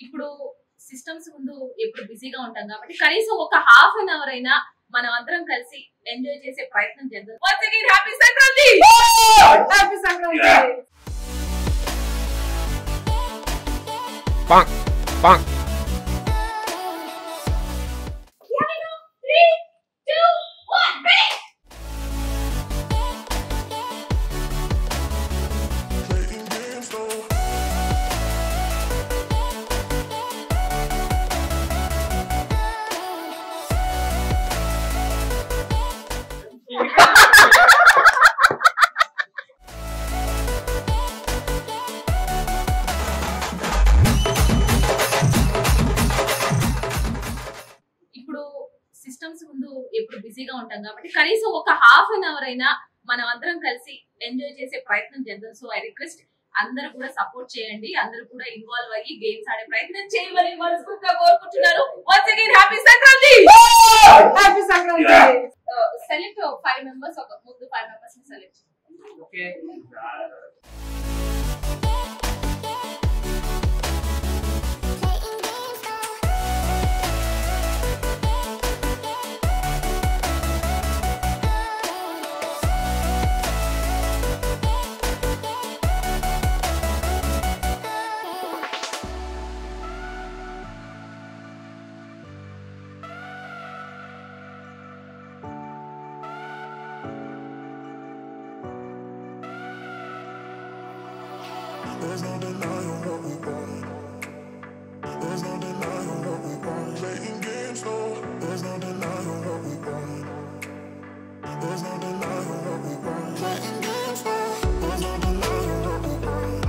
ఇప్పుడు సిస్టమ్స్ ముందు ఎప్పుడు బిజీగా ఉంటాం కాబట్టి కనీసం ఒక హాఫ్ అన్ అవర్ అయినా మనం అందరం కలిసి ఎంజాయ్ చేసే ప్రయత్నం చేద్దాం. Once again, happy Sankranti! Happy Sankranti! Bang! Bang! Here we go. 3, 2, 1, ready! ఇప్పుడు సిస్టమ్స్ ముందు ఎప్పుడు బిజీగా ఉంటాం కాబట్టి కనీసం ఒక హాఫ్ అన్ అవర్ అయినా మనం అందరం కలిసి ఎంజాయ్ చేసే ప్రయత్నం చేద్దాం. సో ఐ రిక్వెస్ట్ అందరూ కూడా సపోర్ట్ చేయండి, అందరూ కూడా ఇన్వాల్వ్ అయ్యి గేమ్స్ ఆడే ప్రయత్నం చేయమని మనస్ఫూర్తిగా కోరుకుంటున్నారు. Once again, happy Sankranti! Happy Sankranti! Select 5 members, ఒక ముందు 5 members ని select. Okay. There's no denying what we want. There's no denying what we want. Playing games, no. There's no denying what we want. There's no denying what we want. Playing games, no. There's no denying what we want.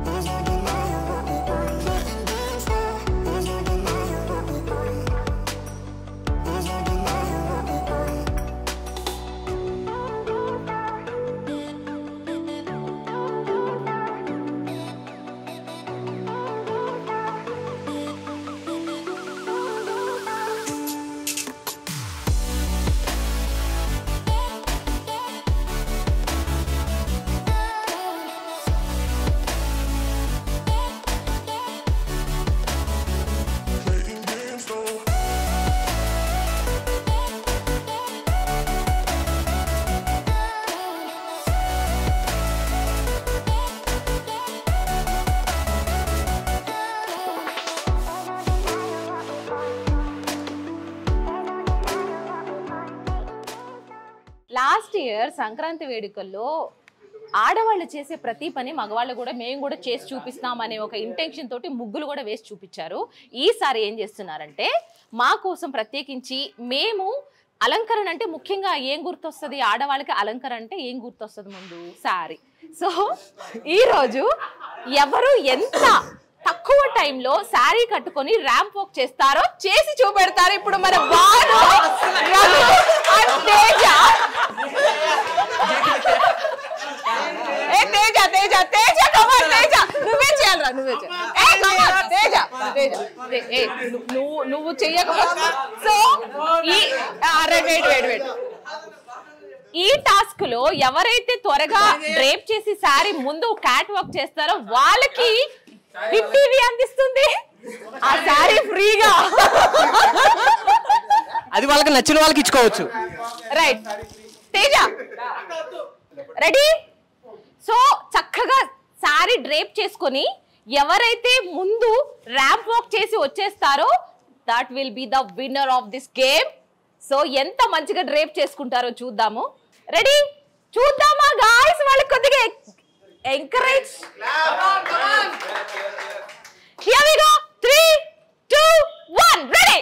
There's no denying what we want. Playing games, no. There's no denying what we want. There's no denying what we want. Last year Sankranti వేడుకల్లో ఆడవాళ్ళు చేసే ప్రతి పని మగవాళ్ళు కూడా మేము కూడా చేసి చూపిస్తాం అనే ఒక ఇంటెన్షన్ తోటి ముగ్గులు కూడా వేసి చూపించారు. ఈసారి ఏం చేస్తున్నారంటే మా కోసం ప్రత్యేకించి మేము అలంకరణ అంటే ముఖ్యంగా ఏం గుర్తొస్తుంది, ఆడవాళ్ళకి అలంకరణ అంటే ఏం గుర్తొస్తుంది ముందు శారీ. సో ఈరోజు ఎవరు ఎంత తక్కువ టైంలో శారీ కట్టుకొని ర్యాంప్ వాక్ చేస్తారో చేసి చూపెడతారు. ఇప్పుడు మన బాను తేజ తేజ తేజ తేజ కమాన్ తేజ నువ్వే చేయాలరా నువ్వే తేజ తేజ నువ్వు చెయ్యకపోతే సో వెయిట్ ఈ టాస్క్ లో ఎవరైతే త్వరగా డ్రేప్ చేసి శారీ ముందు క్యాట్ వాక్ చేస్తారో వాళ్ళకి హిట్ టీవీ అందిస్తుంది ఆ శారీ ఫ్రీగా. అది వాళ్ళకి నచ్చిన వాళ్ళకి ఇచ్చుకోవచ్చు. Right Teja ready? సో చక్కగా శారీ డ్రేప్ చేసుకొని ఎవరైతే ముందు ర్యాంప్ వాక్ చేసి వచ్చేస్తారో that will be the winner of this game. So ఎంత మంచిగా డ్రేప్ చేసుకుంటారో చూద్దాము. రెడీ? చూద్దామా గాయ్స్? వాళ్ళకి కొద్దిగా encourage. Here we go. 3, 2, 1, ready.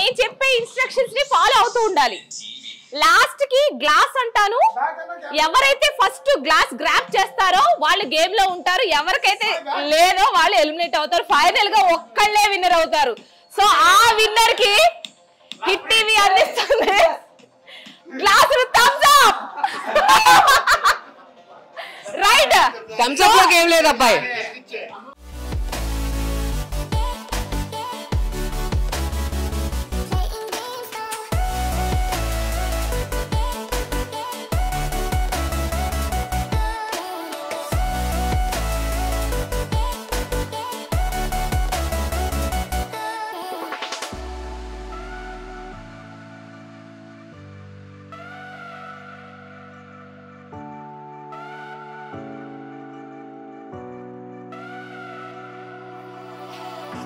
నేను చెప్పే ఇన్స్ట్రక్షన్స్ ని ఫాలో అవుతూ ఉండాలి. లాస్ట్ కి గ్లాస్ అంటాను, ఎవరైతే ఫస్ట్ గ్లాస్ గ్రాప్ చేస్తారో వాళ్ళు గేమ్ లో ఉంటారు, ఎవరికైతే లేదో వాళ్ళు ఎలిమినేట్ అవుతారు. ఫైనల్ గా ఒక్కళ్ళే విన్నర్ అవుతారు. సో ఆ విన్నర్ కి హిట్ టీవీ అందిస్తుంది glass Thums Up. Right, Thums Up లో ఏం లేదు అబ్బాయి.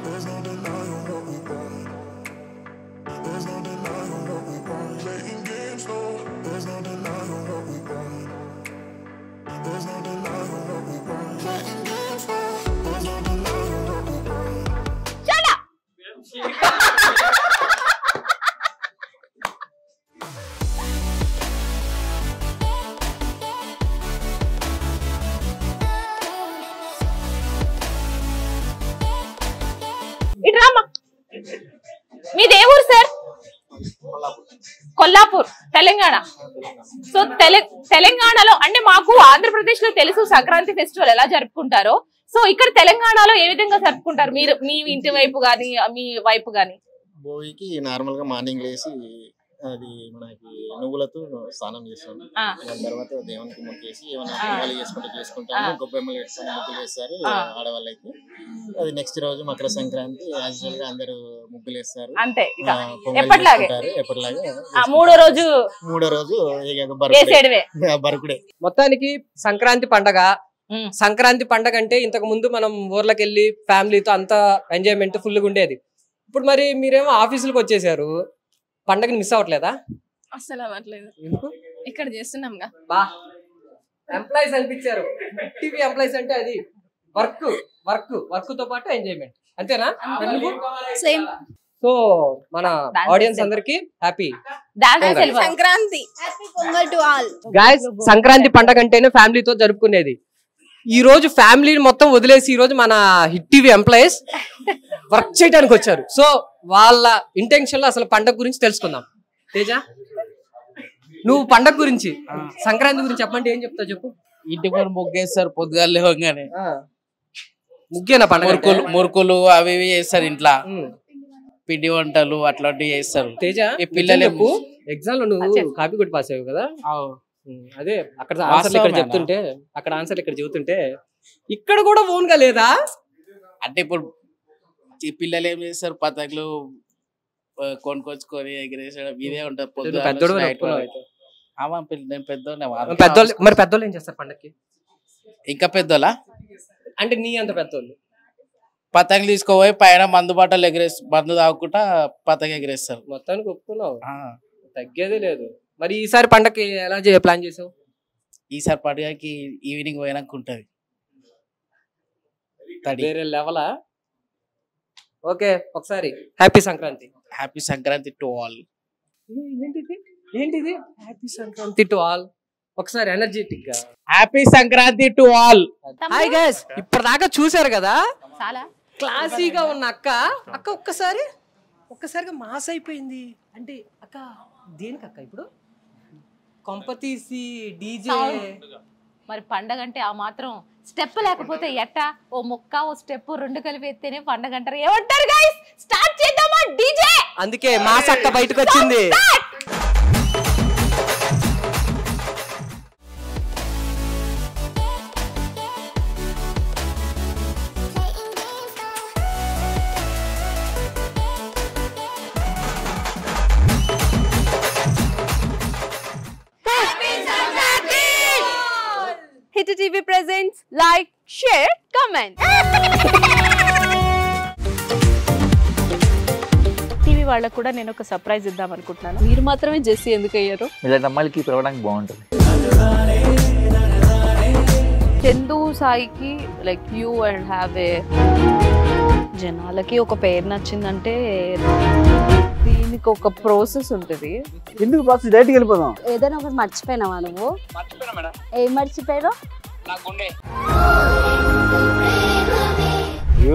There's no denying what we want. There's no denying what we want. Playing games, no. There's no denying what we want. There's no denying what we want. Playing games, no. There's no denying what we want. Shut up. ఇట్రామా, మీది ఏ ఊరు sir? Kollapur, Telangana. So తెలంగాణలో అంటే మాకు ఆంధ్రప్రదేశ్ లో తెలుసు Sankranti festival ఎలా జరుపుకుంటారో. So ఇక్కడ తెలంగాణలో ఏ విధంగా జరుపుకుంటారు మీరు, మీ ఇంటి వైపు గానీ మీ వైపు గానీ? భోగికి నార్మల్ గా మార్నింగ్ లేసి అది మనకి నువ్వులతో స్నానం చేస్తాం. దాని తర్వాత దేవునికి మొక్కేసి ఏమైనా పొంగలి చేసుకుంటాము. గొబ్బెమ్మలు పెట్టుకుని ముగ్గులు వేస్తారు ఆడవాళ్ళు అయితే. అది నెక్స్ట్ రోజు మకర సంక్రాంతి యాజువల్ గా అందరూ ముగ్గులు వేస్తారు. అంతే, ఎప్పటిలాగే మూడో రోజు బరుకుడే. మొత్తానికి సంక్రాంతి పండగ. సంక్రాంతి పండగ అంటే ఇంతకు ముందు మనం ఊర్లోకి వెళ్ళి ఫ్యామిలీతో అంతా ఎంజాయ్మెంట్ ఫుల్గా ఉండేది. ఇప్పుడు మరి మీరేమో ఆఫీసులకు వచ్చేసారు, పండగని మిస్ అవ్వట్లేదా? అసలు అవ్వట్లేదు, ఇక్కడ చేస్తున్నాంగా. బా ఎంప్లాయీస్ అనిపించారు. టీవీ ఎంప్లాయీస్ అంటే అది వర్క్ వర్క్ వర్క్ తో పాటు ఎంజాయ్మెంట్, అంతేనా? సేమ్. సో మన ఆడియన్స్ అందరికి happy Sankranti, happy pongal to all. Guys, Sankranti పండగ అంటేనే ఫ్యామిలీతో జరుపుకునేది. ఈ రోజు ఫ్యామిలీని మొత్తం వదిలేసి ఈ రోజు మన హిట్ టీవీ ఎంప్లాయీస్ వర్క్ చేయడానికి వచ్చారు. సో వాళ్ళ ఇంటెన్షన్ లో అసలు పండగ గురించి తెలుసుకుందాం. తేజ, నువ్వు పండగ గురించి సంక్రాంతి గురించి చెప్పండి, ఏం చెప్తావు చెప్పు. ఇంటి పని ముగ్గేస్తారు పొద్దుగాల లేవగానే. ముగ్గేనా పండగ? మురుకులు అవి ఇవి చేస్తారు ఇంట్లో, పిండి వంటలు అట్లాంటివి చేస్తారు. తేజ, పిల్లలు ఎగ్జామ్ లో నువ్వు కాపీ కొట్టి పాస్ అయ్యావు కదా, అదే అక్కడ ఆన్సర్లు ఇక్కడ చెప్తుంటే అక్కడ ఆన్సర్లు ఇక్కడ చెబుతుంటే ఇక్కడ కూడా ఓన్ గా లేదా అంటే ఇప్పుడు పిల్లలు ఏం చేస్తారు, పతంగులు కొనుక్కొచ్చుకొని ఎగిరేసడం ఇదే ఉంటది. పెద్దోళ్ళు మరి పెద్దోళ్ళు ఏం చేస్తారు పండక్కి? ఇంకా పెద్దోళ్ళ అంటే నీ అంత పెద్దోళ్ళు పతంగులు తీసుకోపోయి పైన మందు బాటలు మందు తాగుకుంటా పతంగ ఎగిరేస్తారు. మొత్తానికి ఒప్పుకున్నావు, తగ్గేదే లేదు. మరి ఈసారి పండగకి ఎలా ప్లాన్ చేసావు? ఈసారి పండుగకి ఈవినింగ్ పోయినాక ఉంటది వేరే లెవెలా? ఓకే, ఒకసారి happy Sankranti. Happy Sankranti to all. ఏంటిది హ్యాపీ సంక్రాంతి టు ఆల్? ఒకసారి ఎనర్జెటిక్ గా happy Sankranti to all. Hi guys, ఇప్పటిదాకా చూసారు కదా చాలా క్లాసీగా ఉన్న అక్క ఒక్కసారిగా మాస్ అయిపోయింది. అంటే అక్క దేనికి అక్క ఇప్పుడు కొంపతీసి డీజే? మరి పండగ అంటే ఆ మాత్రం స్టెప్ లేకపోతే ఎట్టా? ఓ ముక్క ఓ స్టెప్ రెండు కలిపి ఎత్తేనే పండగ అంటారు. ఏమంటారు గైస్? స్టార్ట్ చేద్దామా డీజే? అందుకే మాస్ అక్క బయటకు వచ్చింది. Hit TV presents like, share, comment. TV వాళ్ళకు కూడా నేను ఒక సర్ప్రైజ్ ఇద్దాం అనుకుంటున్నాను. మీరు మాత్రమే జెస్సీ ఎందుకు అయ్యారు? ఇలాంటి అమ్మాయిలకి పిలవడానికి బాగుంటుంది. చందు సాయికి like you and have a జనాలకి ఒక పేరు నచ్చిందంటే దీని దీనికి ఒక ప్రాసెస్ ఉంటుంది. ఎందుకు ప్రాసెస్ డైరెక్ట్గా వెళ్ళిపోదాం. ఏదైనా ఒకటి మర్చిపోయినావా నువ్వు? ఏం మర్చిపోయావు?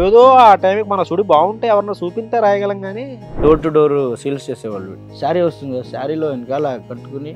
ఏదో ఆ టైంకి మన సుడి బాగుంటే ఎవరన్నా చూపిస్తే రాయగలం కానీ డోర్ టు డోర్ సేల్స్ చేసేవాళ్ళు. శారీ వస్తుంది కదా, శారీలో వెనకాల కట్టుకుని